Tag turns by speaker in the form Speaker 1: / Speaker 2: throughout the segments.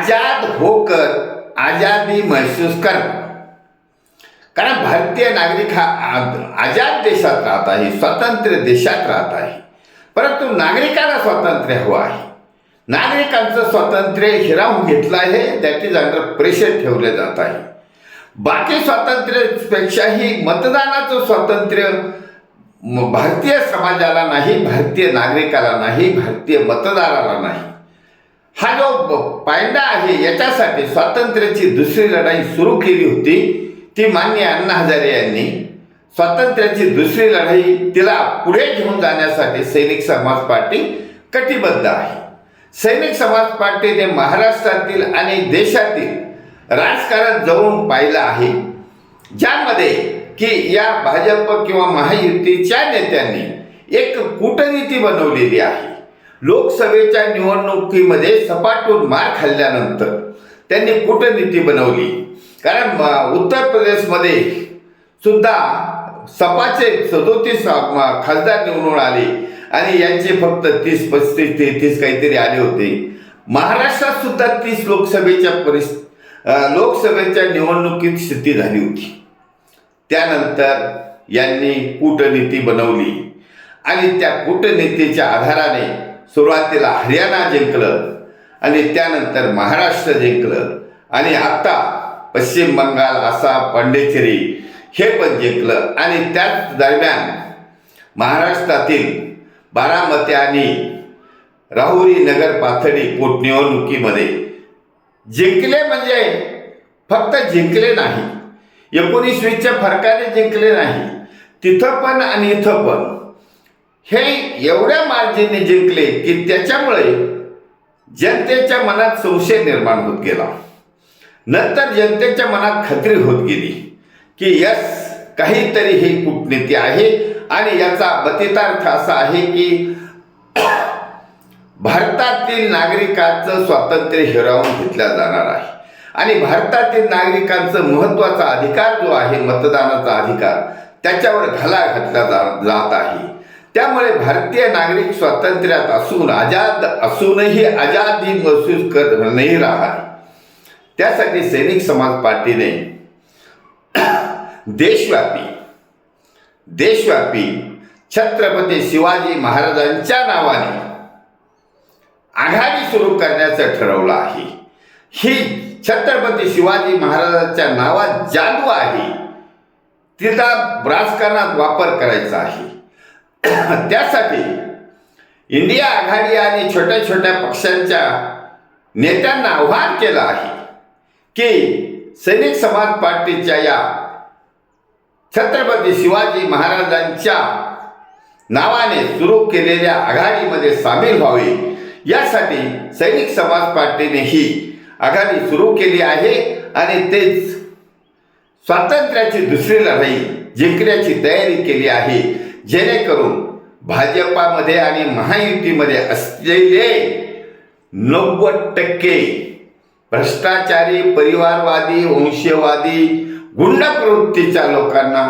Speaker 1: आजाद होकर आजादी महसूस करना। कारण भारतीय नागरिक हा आजाद देशात राहत आहे, स्वतंत्र देशात राहत आहे, परंतु नागरिकांना स्वातंत्र्य हवं आहे। नागरिकांचं स्वातंत्र्य हिरावून घेतलं आहे, दॅट इज अंडर प्रेशर ठेवले जात आहे। बाकी स्वातंत्र्यापेक्षाही मतदानाचं स्वातंत्र्य भारतीय समाजाला नाही, भारतीय नागरिकाला नाही, भारतीय मतदाराला नाही। हा जो पायंडा आहे याच्यासाठी स्वातंत्र्याची दुसरी लढाई सुरू केली होती ती माननीय अण्णा हजारे यांनी। स्वातंत्र्याची दुसरी लढाई तिला पुढे घेऊन जाण्यासाठी सैनिक समाज पार्टी कटिबद्ध आहे। सैनिक समाज पार्टीने महाराष्ट्रातील आणि देशातील राजकारण जवळून पाहिलं आहे, ज्यामध्ये की या भाजप किंवा महायुतीच्या नेत्यांनी एक कूटनीती बनवलेली आहे। लोकसभेच्या निवडणुकीमध्ये सपाटून मार खाल्ल्यानंतर त्यांनी कूटनीती बनवली। कारण उत्तर प्रदेशमध्ये सुद्धा सपाचे 37 खासदार निवडून आले आणि यांचे फक्त 30, 35, 33 काहीतरी आले होते। महाराष्ट्रात सुद्धा 30 लोकसभेच्या निवडणुकीत स्थिती झाली होती। त्यानंतर यांनी कूटनीती बनवली आणि त्या कूटनीतीच्या आधाराने सुरुवातीला हरियाणा जिंकलं आणि त्यानंतर महाराष्ट्र जिंकलं आणि आता पश्चिम बंगाल, आसाम, पांडिचेरी हे पण जिंकलं। आणि त्याच दरम्यान महाराष्ट्रातील बारामती आणि राहुरी नगर पाथडी पोटनिवडणुकीमध्ये जिंकले। म्हणजे फक्त जिंकले नाही, 19-20च्या फरकाने जिंकले नाही, तिथं पण आणि इथं पण हे एवढ्या मार्जिनने जिंकले की त्याच्यामुळे जनतेच्या मनात संशय निर्माण होत गेला। नंतर जनतेच्या मनात खात्री होत गेली की यस, काहीतरी ही कूटनीती आहे आणि याचा बतितार्थ असा आहे की भारतातील नागरिकांचं स्वातंत्र्य हिरावून घेतलं जाणार आहे आणि भारतातील नागरिकांचं महत्त्वाचा अधिकार जो आहे मतदानाचा अधिकार, त्याच्यावर घाला घातला जात आहे। त्यामुळे भारतीय नागरिक स्वातंत्र्यात असूनही आजादी महसूस करत नाही राहत। त्यासाठी सैनिक समाज पार्टीने देशव्यापी छत्रपती शिवाजी महाराजांच्या नावाने आघाडी सुरू करण्याचं ठरवलं आहे। ही छत्रपती शिवाजी महाराजांच्या नावात जादू आहे, तिचा राजकारणात वापर करायचा आहे। त्यासाठी इंडिया आघाडी आणि छोट्या छोट्या पक्षांच्या नेत्यांना आव्हान केलं आहे की सैनिक समाज पार्टीच्या या छत्रपती शिवाजी महाराजांच्या नावाने सुरू केलेल्या आघाडीमध्ये सामील व्हावे, यासाठी सैनिक समाज पार्टीने ही आघाडी सुरू केली आहे आणि तेच स्वातंत्र्याची दुसरी लढाई जिंकण्याची तयारी केली आहे, जेणेकरून भाजपामध्ये आणि महायुतीमध्ये असलेले 90% भ्रष्टाचारी, परिवारवादी, वंशवादी, गुंड प्रवृत्तीच्या लोकांना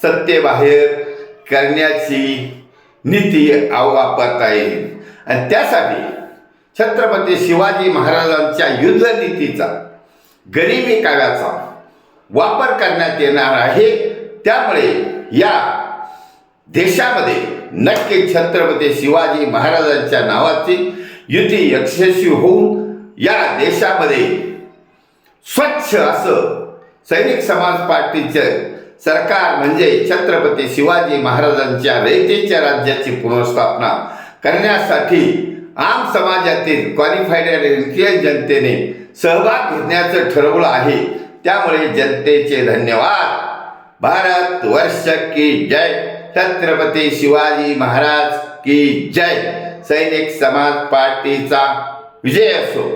Speaker 1: सत्तेबाहेर करण्याची नीती वापरता येईल। आणि त्यासाठी छत्रपती शिवाजी महाराजांच्या युद्धनीतीचा, गरिबी काव्याचा वापर करण्यात येणार आहे। त्यामुळे या देशामध्ये नक्की छत्रपती शिवाजी महाराजांच्या नावाची युती यशस्वी होऊन या देशामध्ये स्वच्छ असं सैनिक समाज पार्टीचे सरकार म्हणजे छत्रपती शिवाजी महाराजांच्या रयतेच्या राज्याची पुनर्स्थापना करण्यासाठी आम समाजातील क्वालिफाईड आणि इन्फ्लुएन्स जनतेने सहभाग घेण्याचं ठरवलं आहे। त्यामुळे जनतेचे धन्यवाद। भारत वर्ष की जय, छत्रपती शिवाजी महाराज की जय। सैनिक समाज पार्टीचा विजय असो।